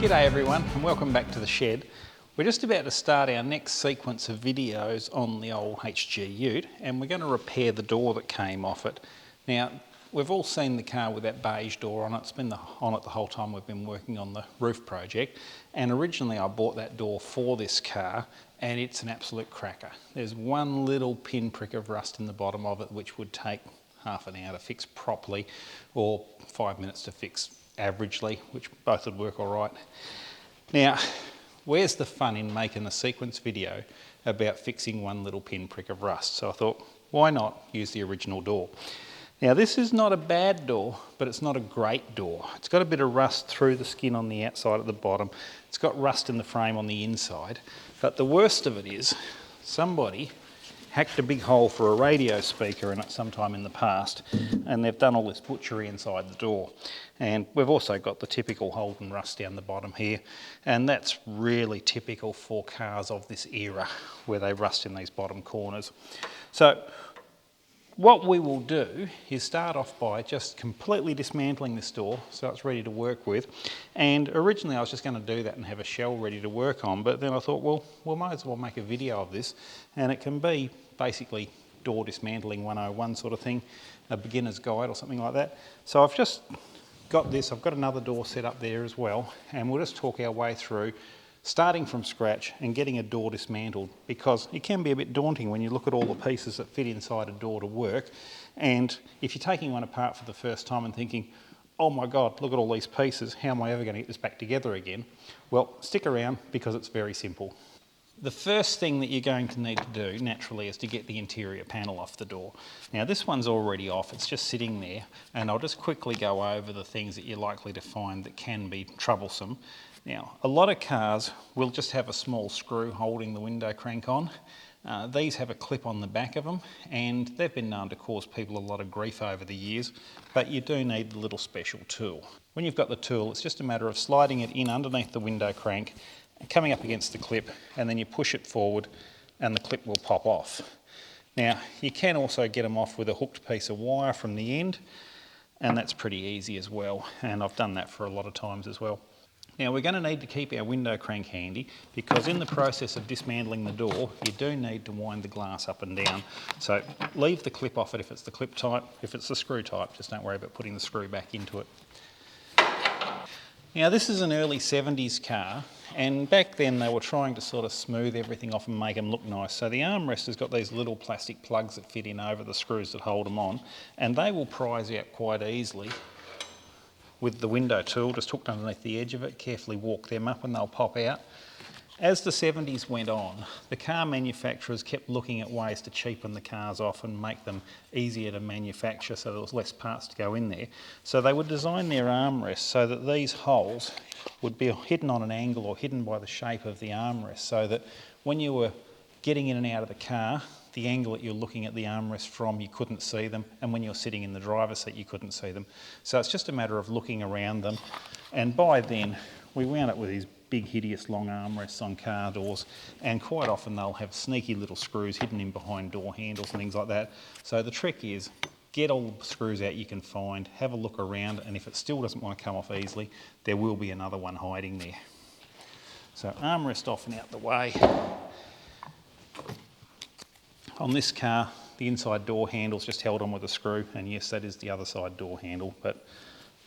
G'day everyone and welcome back to the shed. We're just about to start our next sequence of videos on the old HG ute, and we're going to repair the door that came off it. Now, we've all seen the car with that beige door on it. It's been on it the whole time we've been working on the roof project, and originally I bought that door for this car and it's an absolute cracker. There's one little pinprick of rust in the bottom of it which would take half an hour to fix properly or 5 minutes to fix averagely, which both would work all right. Now, where's the fun in making a sequence video about fixing one little pinprick of rust? So I thought, why not use the original door? Now, this is not a bad door, but it's not a great door. It's got a bit of rust through the skin on the outside at the bottom. It's got rust in the frame on the inside. But the worst of it is, somebody hacked a big hole for a radio speaker in it sometime in the past, and they've done all this butchery inside the door. And we've also got the typical Holden rust down the bottom here, and that's really typical for cars of this era where they rust in these bottom corners. So what we will do is start off by just completely dismantling this door so it's ready to work with. And originally I was just going to do that and have a shell ready to work on, but then I thought, well, we might as well make a video of this, and it can be basically door dismantling 101 sort of thing, a beginner's guide or something like that. So I've just got this, I've got another door set up there as well, and we'll just talk our way through starting from scratch and getting a door dismantled, because it can be a bit daunting when you look at all the pieces that fit inside a door to work. And if you're taking one apart for the first time and thinking, oh my God, look at all these pieces, how am I ever going to get this back together again? Well, stick around because it's very simple. The first thing that you're going to need to do naturally is to get the interior panel off the door. Now this one's already off, it's just sitting there, and I'll just quickly go over the things that you're likely to find that can be troublesome. Now, a lot of cars will just have a small screw holding the window crank on. These have a clip on the back of them, and they've been known to cause people a lot of grief over the years, but you do need the little special tool. When you've got the tool, it's just a matter of sliding it in underneath the window crank, coming up against the clip, and then you push it forward and the clip will pop off. Now, you can also get them off with a hooked piece of wire from the end, and that's pretty easy as well, and I've done that for a lot of times as well. Now, we're going to need to keep our window crank handy, because in the process of dismantling the door, you do need to wind the glass up and down. So leave the clip off it if it's the clip type. If it's the screw type, just don't worry about putting the screw back into it. Now, this is an early 70s car, and back then they were trying to sort of smooth everything off and make them look nice. So the armrest has got these little plastic plugs that fit in over the screws that hold them on, and they will prise out quite easily with the window tool, just hooked underneath the edge of it. Carefully walk them up and they'll pop out. As the 70s went on, the car manufacturers kept looking at ways to cheapen the cars off and make them easier to manufacture so there was less parts to go in there. So they would design their armrests so that these holes would be hidden on an angle or hidden by the shape of the armrest, so that when you were getting in and out of the car, the angle that you're looking at the armrest from, you couldn't see them, and when you're sitting in the driver's seat, you couldn't see them. So it's just a matter of looking around them, and by then we wound up with these big hideous long armrests on car doors, and quite often they'll have sneaky little screws hidden in behind door handles and things like that. So the trick is, get all the screws out you can find, have a look around, and if it still doesn't want to come off easily, there will be another one hiding there. So armrest off and out the way. On this car, the inside door handle's just held on with a screw, and yes, that is the other side door handle, but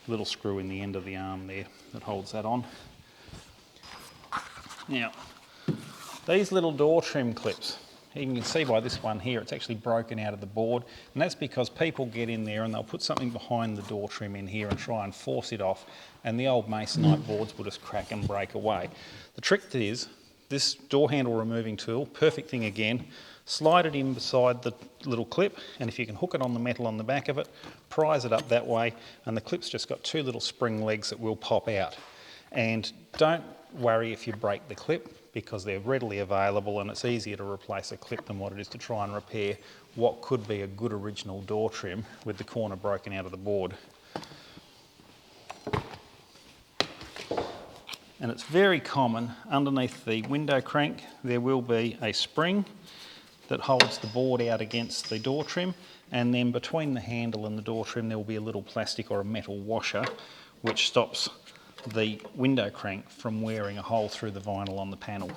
a little screw in the end of the arm there that holds that on. Now, these little door trim clips, you can see by this one here, it's actually broken out of the board, and that's because people get in there and they'll put something behind the door trim in here and try and force it off, and the old masonite boards will just crack and break away. The trick is, this door handle removing tool, perfect thing again, slide it in beside the little clip, and if you can hook it on the metal on the back of it, prise it up that way, and the clip's just got two little spring legs that will pop out. And don't worry if you break the clip, because they're readily available and it's easier to replace a clip than what it is to try and repair what could be a good original door trim with the corner broken out of the board. And it's very common, underneath the window crank there will be a spring that holds the board out against the door trim, and then between the handle and the door trim there will be a little plastic or a metal washer which stops the window crank from wearing a hole through the vinyl on the panel.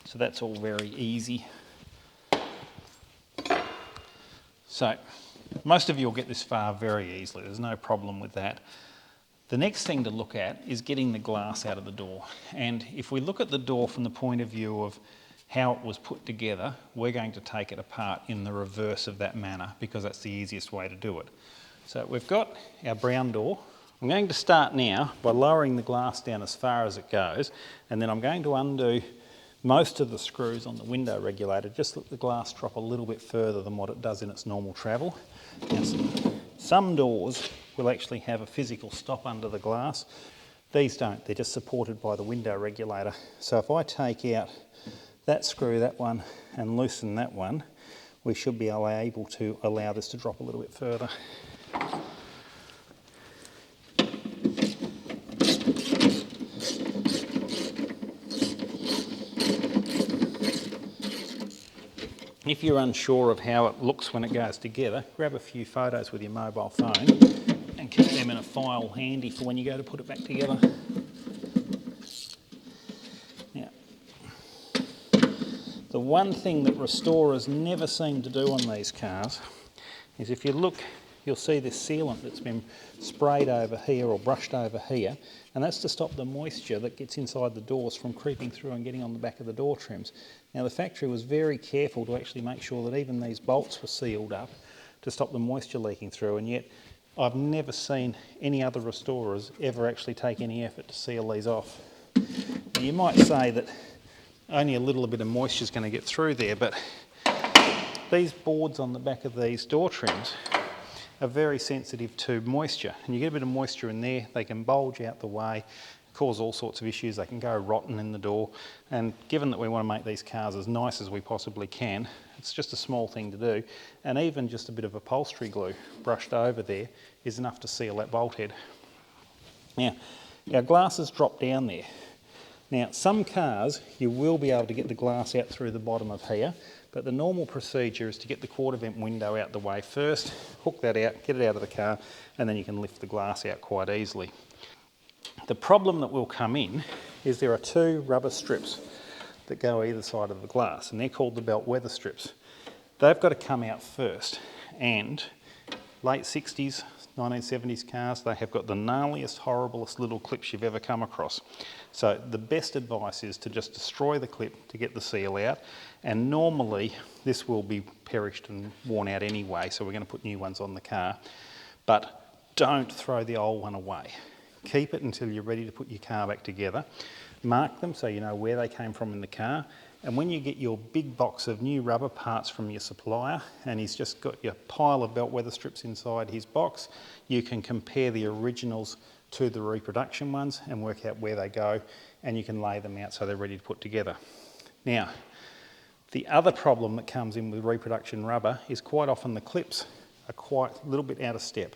So that's all very easy. So most of you will get this far very easily, there's no problem with that. The next thing to look at is getting the glass out of the door. And if we look at the door from the point of view of how it was put together, we're going to take it apart in the reverse of that manner because that's the easiest way to do it. So we've got our brown door. I'm going to start now by lowering the glass down as far as it goes, and then I'm going to undo most of the screws on the window regulator, just let the glass drop a little bit further than what it does in its normal travel. Now, some doors will actually have a physical stop under the glass. These don't, they're just supported by the window regulator. So if I take out that screw, that one, and loosen that one, we should be able to allow this to drop a little bit further. If you're unsure of how it looks when it goes together, grab a few photos with your mobile phone and keep them in a file handy for when you go to put it back together. Now, the one thing that restorers never seem to do on these cars is if you look, you'll see this sealant that's been sprayed over here or brushed over here, and that's to stop the moisture that gets inside the doors from creeping through and getting on the back of the door trims. Now the factory was very careful to actually make sure that even these bolts were sealed up to stop the moisture leaking through, and yet I've never seen any other restorers ever actually take any effort to seal these off. Now you might say that only a little bit of moisture is going to get through there, but these boards on the back of these door trims are very sensitive to moisture, and you get a bit of moisture in there, they can bulge out the way, cause all sorts of issues, they can go rotten in the door, and given that we want to make these cars as nice as we possibly can, it's just a small thing to do, and even just a bit of upholstery glue brushed over there is enough to seal that bolt head. Now, our glasses drop down there. Now, some cars you will be able to get the glass out through the bottom of here, but the normal procedure is to get the quarter vent window out the way first, hook that out, get it out of the car, and then you can lift the glass out quite easily. The problem that will come in is there are two rubber strips that go either side of the glass, and they're called the belt weather strips. They've got to come out first, and late 60s, 1970s cars, they have got the gnarliest, horriblest little clips you've ever come across. So the best advice is to just destroy the clip to get the seal out, and normally this will be perished and worn out anyway, so we're going to put new ones on the car. But don't throw the old one away. Keep it until you're ready to put your car back together. Mark them so you know where they came from in the car, and when you get your big box of new rubber parts from your supplier and he's just got your pile of belt weather strips inside his box, you can compare the originals to the reproduction ones and work out where they go, and you can lay them out so they're ready to put together. Now, the other problem that comes in with reproduction rubber is quite often the clips are quite a little bit out of step.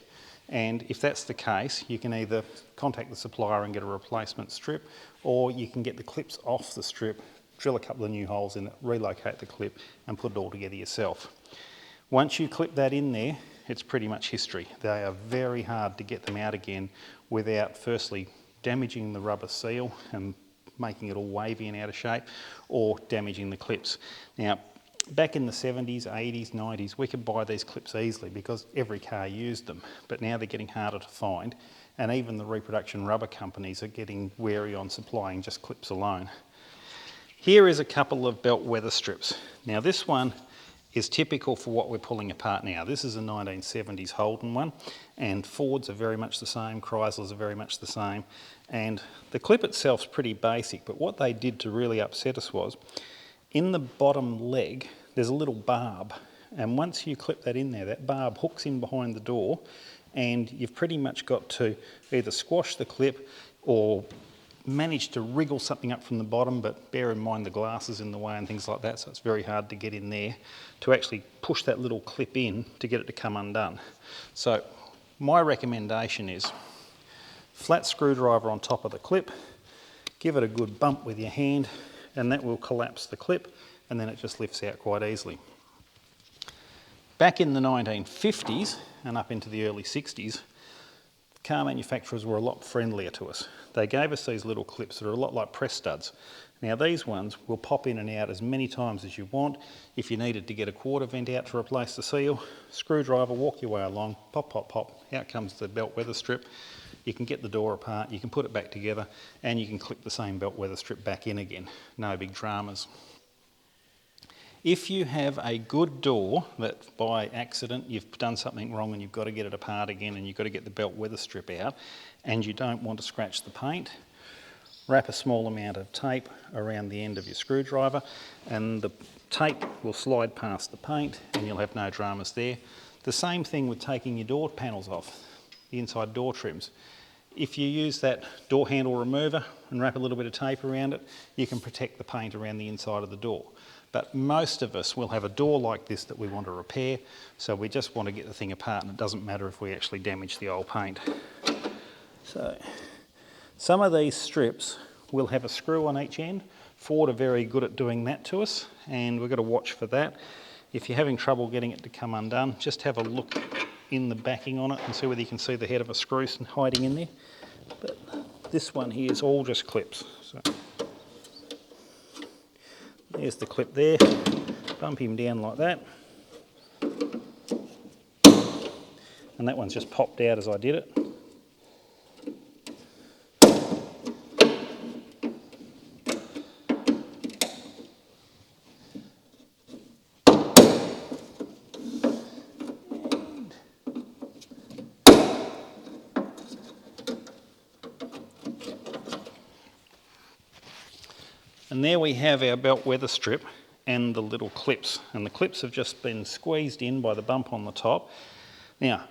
And if that's the case, you can either contact the supplier and get a replacement strip, or you can get the clips off the strip, drill a couple of new holes in it, relocate the clip and put it all together yourself. Once you clip that in there, it's pretty much history. They are very hard to get them out again without firstly damaging the rubber seal and making it all wavy and out of shape, or damaging the clips. Now, back in the 70s, 80s, 90s, we could buy these clips easily because every car used them, but now they're getting harder to find, and even the reproduction rubber companies are getting wary on supplying just clips alone. Here is a couple of belt weather strips. Now this one is typical for what we're pulling apart now. This is a 1970s Holden one, and Fords are very much the same, Chryslers are very much the same, and the clip itself's pretty basic, but what they did to really upset us was, in the bottom leg, there's a little barb, and once you clip that in there, that barb hooks in behind the door, and you've pretty much got to either squash the clip or manage to wriggle something up from the bottom, but bear in mind the glass is in the way and things like that, so it's very hard to get in there, to actually push that little clip in to get it to come undone. So my recommendation is flat screwdriver on top of the clip, give it a good bump with your hand, and that will collapse the clip, and then it just lifts out quite easily. Back in the 1950s and up into the early 60s, car manufacturers were a lot friendlier to us. They gave us these little clips that are a lot like press studs. Now these ones will pop in and out as many times as you want. If you needed to get a quarter vent out to replace the seal, screwdriver, walk your way along, pop, pop, pop, out comes the belt weather strip. You can get the door apart, you can put it back together, and you can clip the same belt weather strip back in again. No big dramas. If you have a good door that by accident you've done something wrong and you've got to get it apart again and you've got to get the belt weather strip out and you don't want to scratch the paint, wrap a small amount of tape around the end of your screwdriver and the tape will slide past the paint and you'll have no dramas there. The same thing with taking your door panels off, the inside door trims. If you use that door handle remover and wrap a little bit of tape around it, you can protect the paint around the inside of the door. But most of us will have a door like this that we want to repair, so we just want to get the thing apart and it doesn't matter if we actually damage the old paint. So, some of these strips will have a screw on each end. Ford are very good at doing that to us, and we've got to watch for that. If you're having trouble getting it to come undone, just have a look in the backing on it and see whether you can see the head of a screw hiding in there. But this one here is all just clips. So there's the clip there, bump him down like that. And that one's just popped out as I did it. And there we have our belt weather strip and the little clips. And the clips have just been squeezed in by the bump on the top. Now,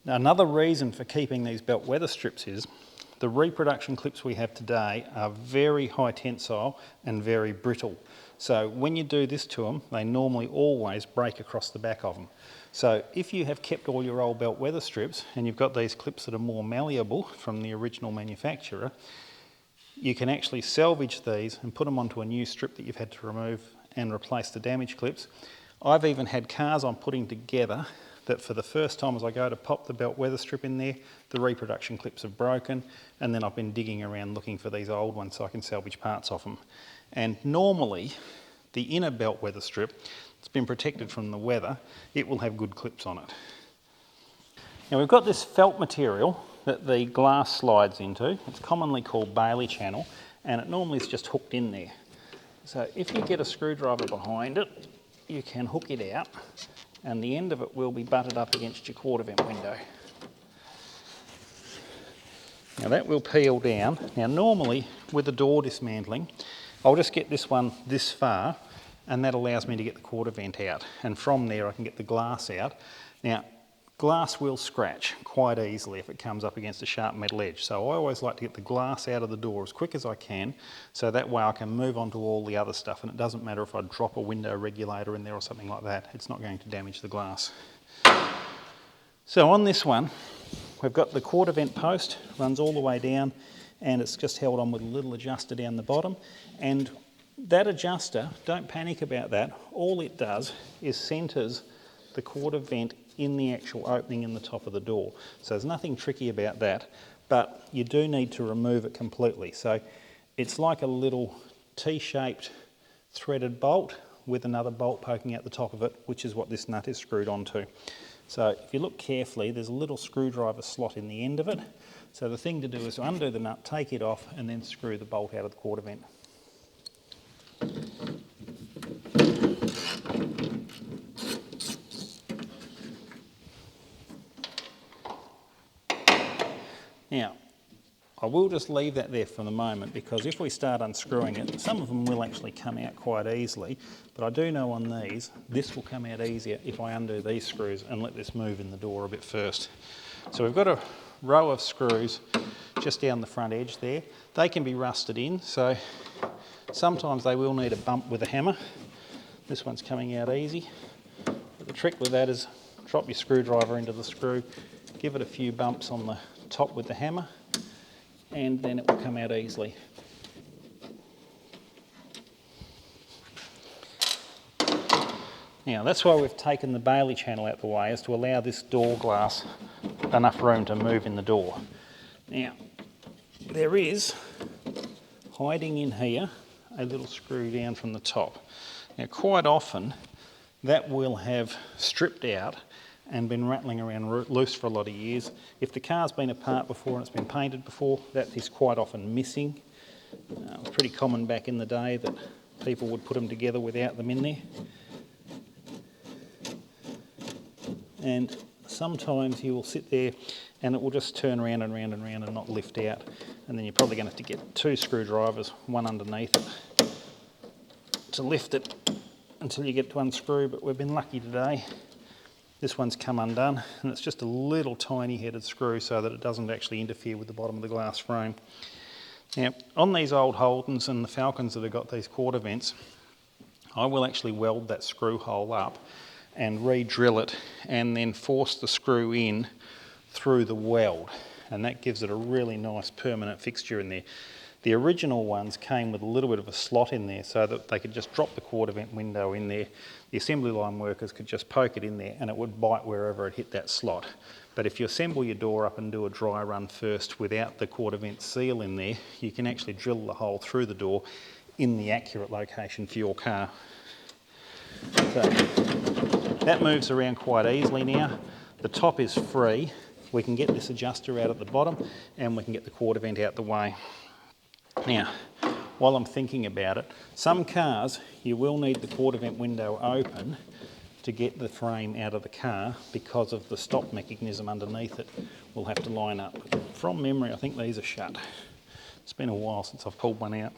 another reason for keeping these belt weather strips is the reproduction clips we have today are very high tensile and very brittle. So when you do this to them, they normally always break across the back of them. So if you have kept all your old belt weather strips and you've got these clips that are more malleable from the original manufacturer, you can actually salvage these and put them onto a new strip that you've had to remove and replace the damaged clips. I've even had cars I'm putting together that for the first time as I go to pop the belt weather strip in there, the reproduction clips have broken, and then I've been digging around looking for these old ones so I can salvage parts off them. And normally, the inner belt weather strip, it's been protected from the weather, it will have good clips on it. Now we've got this felt material that the glass slides into. It's commonly called Bailey channel, and it normally is just hooked in there. So if you get a screwdriver behind it, you can hook it out, and the end of it will be butted up against your quarter vent window. Now that will peel down. Now normally with the door dismantling, I'll just get this one this far, and that allows me to get the quarter vent out, and from there I can get the glass out. Now glass will scratch quite easily if it comes up against a sharp metal edge, so I always like to get the glass out of the door as quick as I can, so that way I can move on to all the other stuff, and it doesn't matter if I drop a window regulator in there or something like that, it's not going to damage the glass. So on this one, we've got the quarter vent post, runs all the way down, and it's just held on with a little adjuster down the bottom, and that adjuster, don't panic about that, all it does is centres the quarter vent in the actual opening in the top of the door. So there's nothing tricky about that, but you do need to remove it completely. So it's like a little T-shaped threaded bolt with another bolt poking out the top of it, which is what this nut is screwed onto. So if you look carefully, there's a little screwdriver slot in the end of it. So the thing to do is to undo the nut, take it off, and then screw the bolt out of the quarter vent. Now, I will just leave that there for the moment, because if we start unscrewing it, some of them will actually come out quite easily, but I do know on these, this will come out easier if I undo these screws and let this move in the door a bit first. So we've got a row of screws just down the front edge there. They can be rusted in, so sometimes they will need a bump with a hammer. This one's coming out easy. But the trick with that is drop your screwdriver into the screw, give it a few bumps on the top with the hammer, and then it will come out easily. Now that's why we've taken the Bailey channel out the way, is to allow this door glass enough room to move in the door. Now, there is, hiding in here, a little screw down from the top. Now, quite often, that will have stripped out and been rattling around loose for a lot of years. If the car's been apart before and it's been painted before, that is quite often missing. It was pretty common back in the day that people would put them together without them in there. And sometimes you will sit there and it will just turn around and round and round and not lift out. And then you're probably going to have to get 2 screwdrivers, one underneath it, to lift it until you get to unscrew. But we've been lucky today. This one's come undone, and it's just a little tiny headed screw so that it doesn't actually interfere with the bottom of the glass frame. Now, on these old Holdens and the Falcons that have got these quarter vents, I will actually weld that screw hole up and re-drill it and then force the screw in through the weld, and that gives it a really nice permanent fixture in there. The original ones came with a little bit of a slot in there so that they could just drop the quarter vent window in there. The assembly line workers could just poke it in there and it would bite wherever it hit that slot. But if you assemble your door up and do a dry run first without the quarter vent seal in there, you can actually drill the hole through the door in the accurate location for your car. So that moves around quite easily now. The top is free. We can get this adjuster out at the bottom and we can get the quarter vent out the way. Now, while I'm thinking about it, some cars you will need the quarter vent window open to get the frame out of the car because of the stop mechanism underneath it will have to line up. From memory, I think these are shut. It's been a while since I've pulled one out.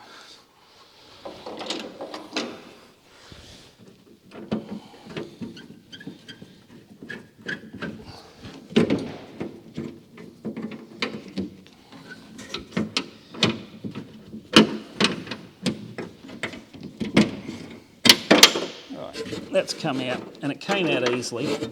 That's come out, and it came out easily.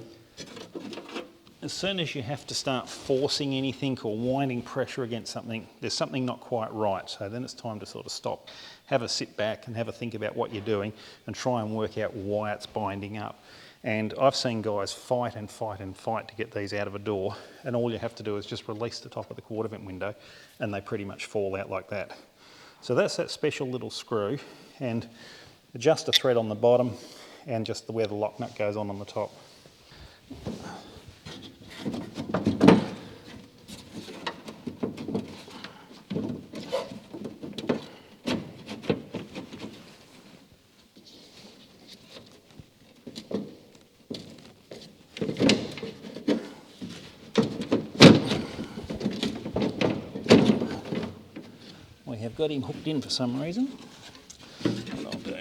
As soon as you have to start forcing anything or winding pressure against something, there's something not quite right. So then it's time to sort of stop, have a sit back and have a think about what you're doing and try and work out why it's binding up. And I've seen guys fight and fight and fight to get these out of a door, and all you have to do is just release the top of the quarter vent window and they pretty much fall out like that. So that's that special little screw, and adjust the thread on the bottom and just where the lock nut goes on the top. We have got him hooked in for some reason. What I'll do.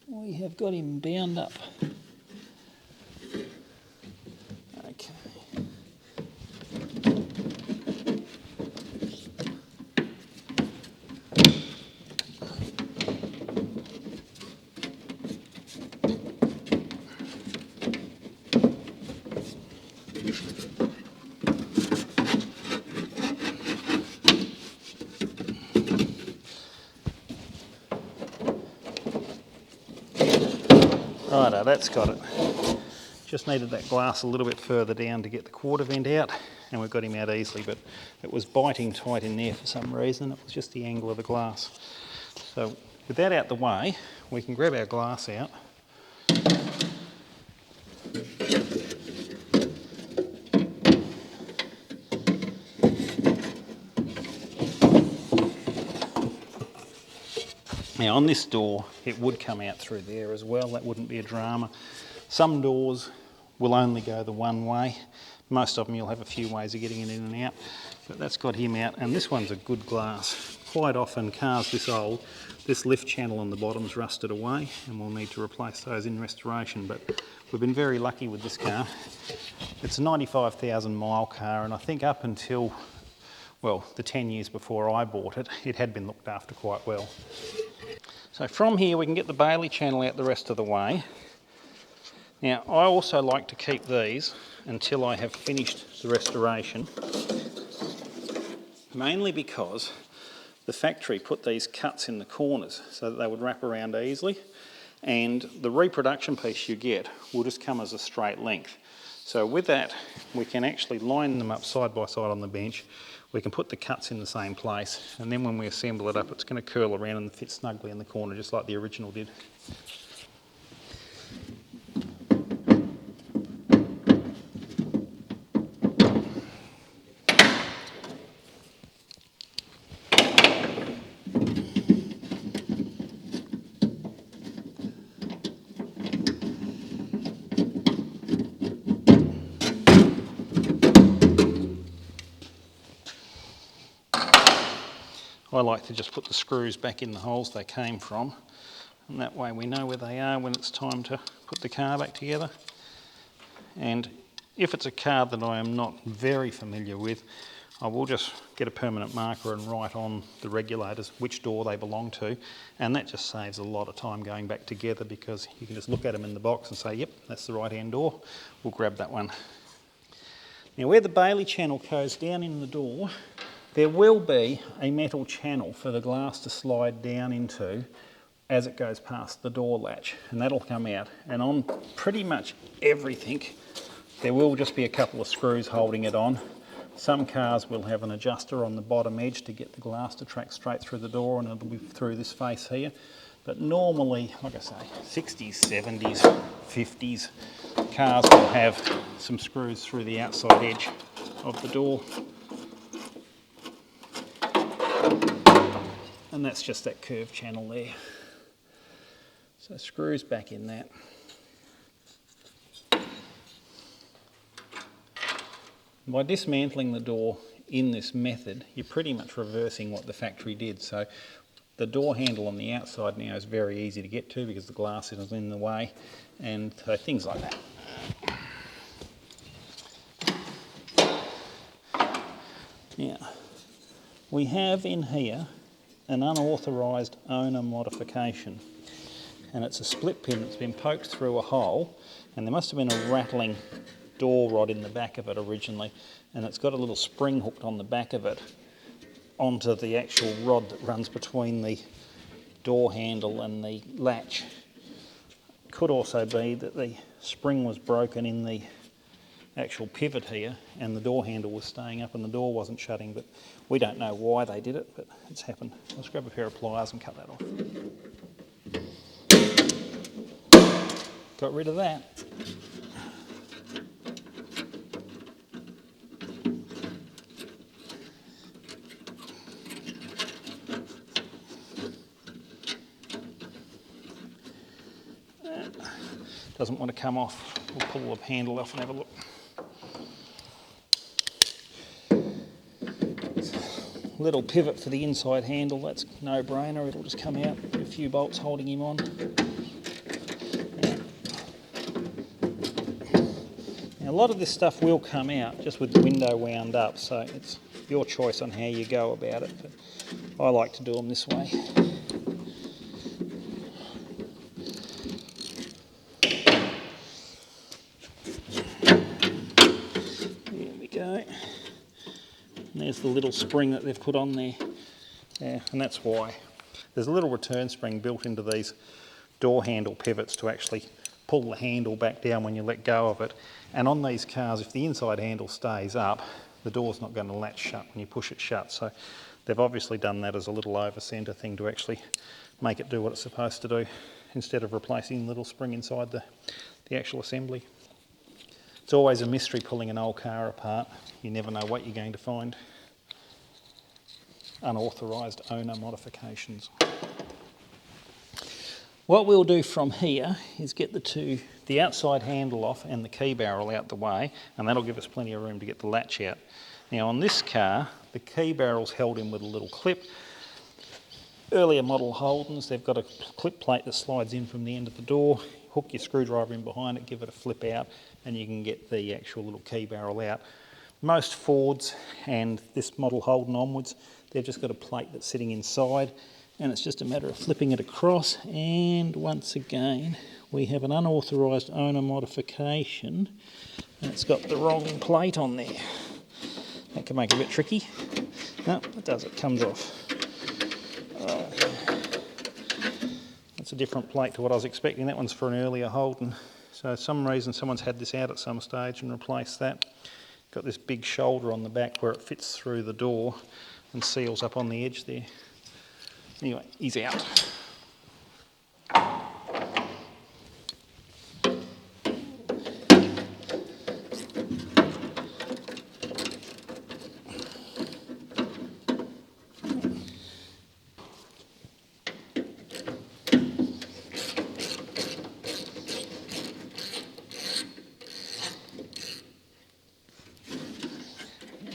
We have got him bound up. Okay. Righto, that's got it. Just needed that glass a little bit further down to get the quarter vent out, and we've got him out easily, but it was biting tight in there for some reason. It was just the angle of the glass. So with that out the way, we can grab our glass out. Now on this door, it would come out through there as well. That wouldn't be a drama. Some doors will only go the one way. Most of them you'll have a few ways of getting it in and out, but that's got him out, and this one's a good glass. Quite often cars this old, this lift channel on the bottom's rusted away and we'll need to replace those in restoration, but we've been very lucky with this car. It's a 95,000 mile car, and I think up until, well, the 10 years before I bought it, it had been looked after quite well. So from here we can get the Bailey channel out the rest of the way. Now I also like to keep these until I have finished the restoration. mainly because the factory put these cuts in the corners so that they would wrap around easily, and the reproduction piece you get will just come as a straight length. So with that, we can actually line them up side by side on the bench. We can put the cuts in the same place, and then when we assemble it up, it's going to curl around and fit snugly in the corner, just like the original did. I like to just put the screws back in the holes they came from, and that way we know where they are when it's time to put the car back together. And if it's a car that I am not very familiar with, I will just get a permanent marker and write on the regulators which door they belong to, and that just saves a lot of time going back together, because you can just look at them in the box and say, yep, that's the right hand door, we'll grab that one. Now where the Bailey channel goes down in the door, there will be a metal channel for the glass to slide down into as it goes past the door latch, and that'll come out. And on pretty much everything, there will just be a couple of screws holding it on. Some cars will have an adjuster on the bottom edge to get the glass to track straight through the door, and it'll be through this face here. But normally, like I say, 60s, 70s, 50s, cars will have some screws through the outside edge of the door. And that's just that curved channel there. So screws back in that. By dismantling the door in this method, you're pretty much reversing what the factory did. So the door handle on the outside now is very easy to get to because the glass is in the way, and so things like that. Now, we have in here an unauthorised owner modification, and it's a split pin that's been poked through a hole, and there must have been a rattling door rod in the back of it originally, and it's got a little spring hooked on the back of it onto the actual rod that runs between the door handle and the latch. Could also be that the spring was broken in the actual pivot here and the door handle was staying up and the door wasn't shutting, but we don't know why they did it, but it's happened. Let's grab a pair of pliers and cut that off. Got rid of that. Doesn't want to come off. We'll pull the handle off and have a look. Little pivot for the inside handle, that's no brainer, it'll just come out. A few bolts holding him on. Now a lot of this stuff will come out just with the window wound up, so it's your choice on how you go about it, but I like to do them this way. And there's the little spring that they've put on there. Yeah, and that's why. There's a little return spring built into these door handle pivots to actually pull the handle back down when you let go of it. And on these cars, if the inside handle stays up, the door's not going to latch shut when you push it shut. So they've obviously done that as a little over-centre thing to actually make it do what it's supposed to do, instead of replacing the little spring inside the actual assembly. It's always a mystery pulling an old car apart. You never know what you're going to find. Unauthorised owner modifications. What we'll do from here is get the outside handle off and the key barrel out the way, and that'll give us plenty of room to get the latch out. Now on this car, the key barrel's held in with a little clip. Earlier model Holdens, they've got a clip plate that slides in from the end of the door. Hook your screwdriver in behind it, give it a flip out, and you can get the actual little key barrel out. Most Fords and this model Holden onwards, they've just got a plate that's sitting inside, and it's just a matter of flipping it across. And once again, we have an unauthorised owner modification, and it's got the wrong plate on there. That can make it a bit tricky. No, it does, it comes off. Oh. That's a different plate to what I was expecting. That one's for an earlier Holden. So for some reason someone's had this out at some stage and replaced that. Got this big shoulder on the back where it fits through the door and seals up on the edge there. Anyway, he's out.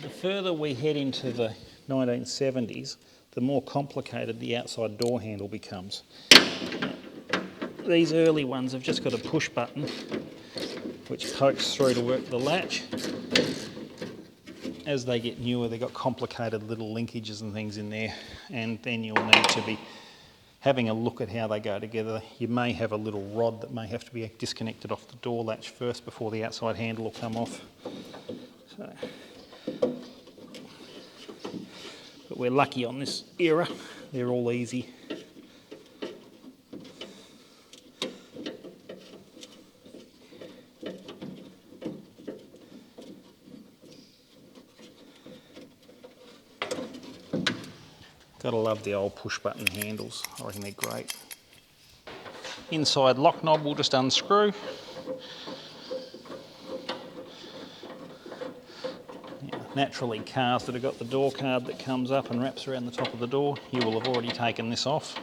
The further we head into the 1970s, the more complicated the outside door handle becomes. These early ones have just got a push button which pokes through to work the latch. As they get newer, they've got complicated little linkages and things in there, and then you'll need to be having a look at how they go together. You may have a little rod that may have to be disconnected off the door latch first before the outside handle will come off. But we're lucky on this era, they're all easy. Gotta love the old push button handles, I reckon they're great. Inside lock knob we'll just unscrew. Naturally, cars that have got the door card that comes up and wraps around the top of the door, you will have already taken this off.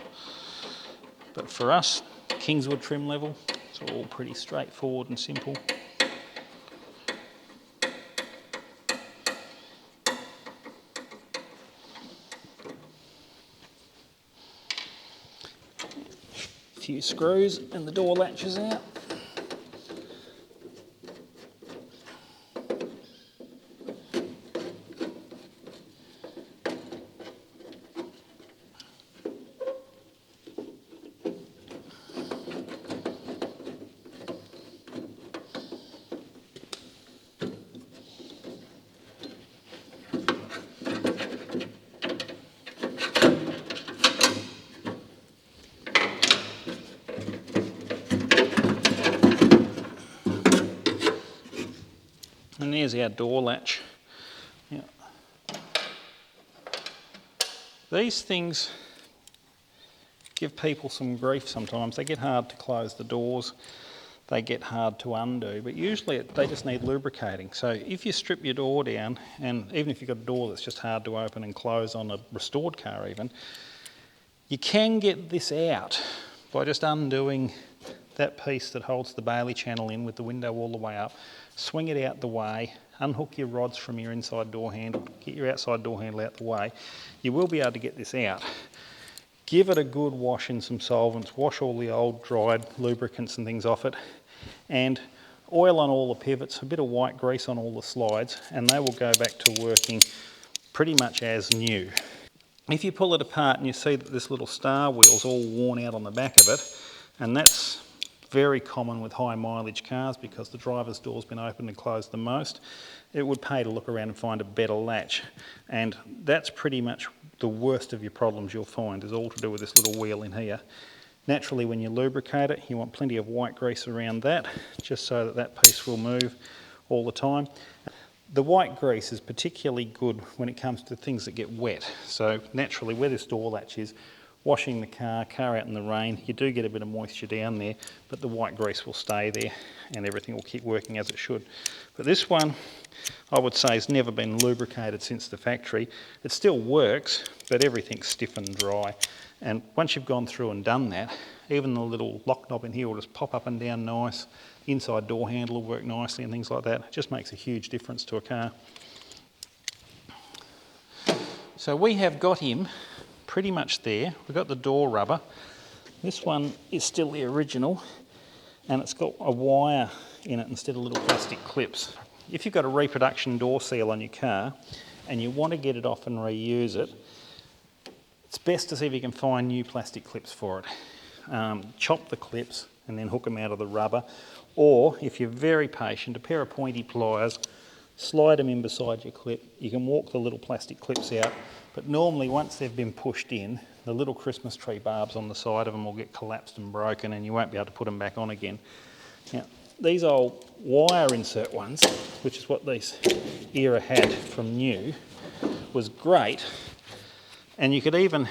But for us, Kingswood trim level, it's all pretty straightforward and simple. A few screws and the door latches out. And there's our door latch. Yeah. These things give people some grief sometimes. They get hard to close the doors, they get hard to undo, but usually they just need lubricating. So if you strip your door down, and even if you've got a door that's just hard to open and close on a restored car even, you can get this out by just undoing that piece that holds the Bailey channel in with the window all the way up. Swing it out the way, unhook your rods from your inside door handle, get your outside door handle out the way. You will be able to get this out. Give it a good wash in some solvents, wash all the old dried lubricants and things off it, and oil on all the pivots, a bit of white grease on all the slides, and they will go back to working pretty much as new. If you pull it apart and you see that this little star wheel's all worn out on the back of it, and that's very common with high mileage cars because the driver's door's been opened and closed the most, it would pay to look around and find a better latch. And that's pretty much the worst of your problems you'll find, is all to do with this little wheel in here. Naturally, when you lubricate it, you want plenty of white grease around that, just so that that piece will move all the time. The white grease is particularly good when it comes to things that get wet. So naturally, where this door latch is, washing the car out in the rain, you do get a bit of moisture down there, but the white grease will stay there and everything will keep working as it should. But this one, I would say, has never been lubricated since the factory. It still works, but everything's stiff and dry. And once you've gone through and done that, even the little lock knob in here will just pop up and down nice. The inside door handle will work nicely and things like that. It just makes a huge difference to a car. So we have got him pretty much there. We've got the door rubber. This one is still the original, and it's got a wire in it instead of little plastic clips. If you've got a reproduction door seal on your car and you want to get it off and reuse it, it's best to see if you can find new plastic clips for it. Chop the clips and then hook them out of the rubber, or if you're very patient, a pair of pointy pliers slide them in beside your clip. You can walk the little plastic clips out, but normally once they've been pushed in, the little Christmas tree barbs on the side of them will get collapsed and broken and you won't be able to put them back on again. Now, these old wire insert ones, which is what this era had from new, was great, and you could even,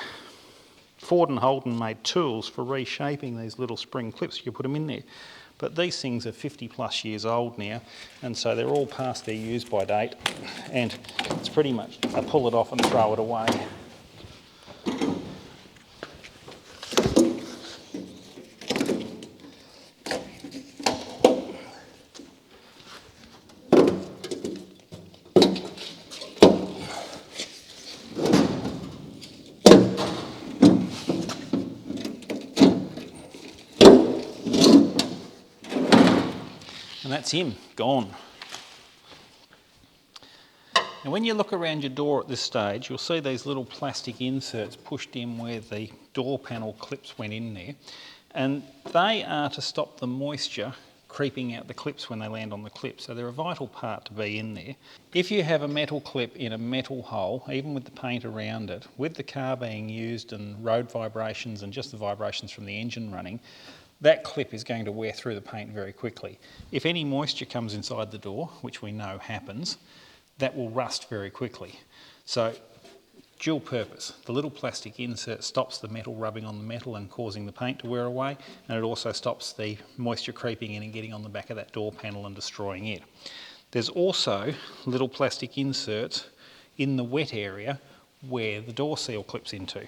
Ford and Holden made tools for reshaping these little spring clips. You could put them in there. But these things are 50 plus years old now, and so they're all past their use by date, and it's pretty much I pull it off and throw it away. And that's him, gone. And when you look around your door at this stage, you'll see these little plastic inserts pushed in where the door panel clips went in there. And they are to stop the moisture creeping out the clips when they land on the clip. So they're a vital part to be in there. If you have a metal clip in a metal hole, even with the paint around it, with the car being used and road vibrations and just the vibrations from the engine running, that clip is going to wear through the paint very quickly. If any moisture comes inside the door, which we know happens, that will rust very quickly. So, dual purpose. The little plastic insert stops the metal rubbing on the metal and causing the paint to wear away, and it also stops the moisture creeping in and getting on the back of that door panel and destroying it. There's also little plastic inserts in the wet area where the door seal clips into.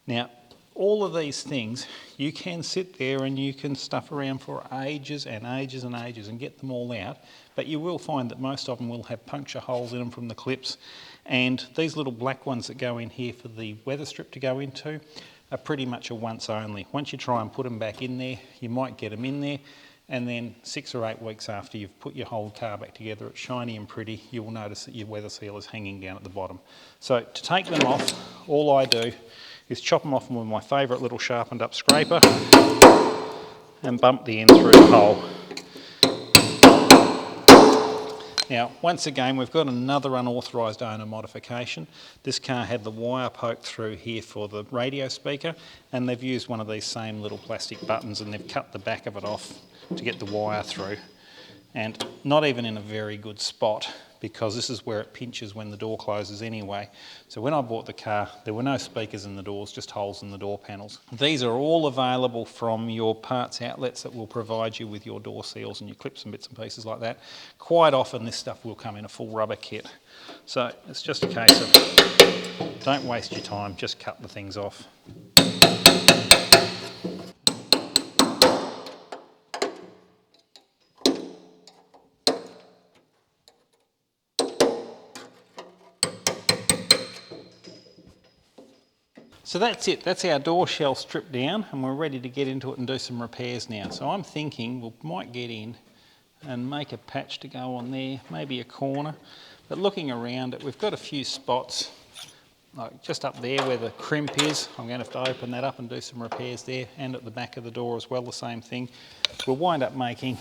Now, all of these things, you can sit there and you can stuff around for ages and ages and ages and get them all out, but you will find that most of them will have puncture holes in them from the clips, and these little black ones that go in here for the weather strip to go into are pretty much a once only. Once you try and put them back in there, you might get them in there, and then 6 or 8 weeks after you've put your whole car back together, it's shiny and pretty, you will notice that your weather seal is hanging down at the bottom. So to take them off, all I do is chop them off with my favourite little sharpened up scraper and bump the end through the hole. Now, once again, we've got another unauthorised owner modification. This car had the wire poked through here for the radio speaker, and they've used one of these same little plastic buttons and they've cut the back of it off to get the wire through. And not even in a very good spot, because this is where it pinches when the door closes anyway. So when I bought the car, there were no speakers in the doors, just holes in the door panels. These are all available from your parts outlets that will provide you with your door seals and your clips and bits and pieces like that. Quite often this stuff will come in a full rubber kit. So it's just a case of don't waste your time, just cut the things off. So that's it, that's our door shell stripped down, and we're ready to get into it and do some repairs now. So I'm thinking we might get in and make a patch to go on there, maybe a corner. But looking around it, we've got a few spots, like just up there where the crimp is. I'm going to have to open that up and do some repairs there, and at the back of the door as well, the same thing. We'll wind up making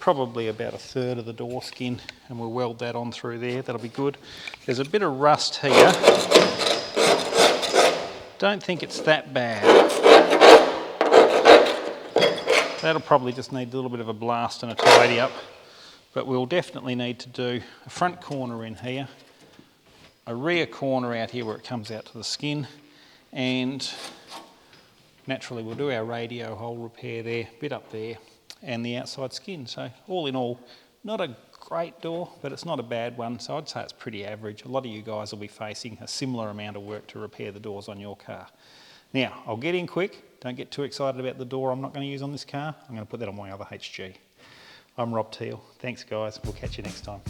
probably about 1/3 of the door skin, and we'll weld that on through there. That'll be good. There's a bit of rust here. Don't think it's that bad. That'll probably just need a little bit of a blast and a tidy up, but we'll definitely need to do a front corner in here, a rear corner out here where it comes out to the skin, and naturally we'll do our radio hole repair there, bit up there, and the outside skin. So all in all, not a great door, but it's not a bad one, so I'd say it's pretty average. A lot of you guys will be facing a similar amount of work to repair the doors on your car. Now, I'll get in quick. Don't get too excited about the door I'm not going to use on this car. I'm going to put that on my other HG. I'm Rob Teal. Thanks guys, we'll catch you next time.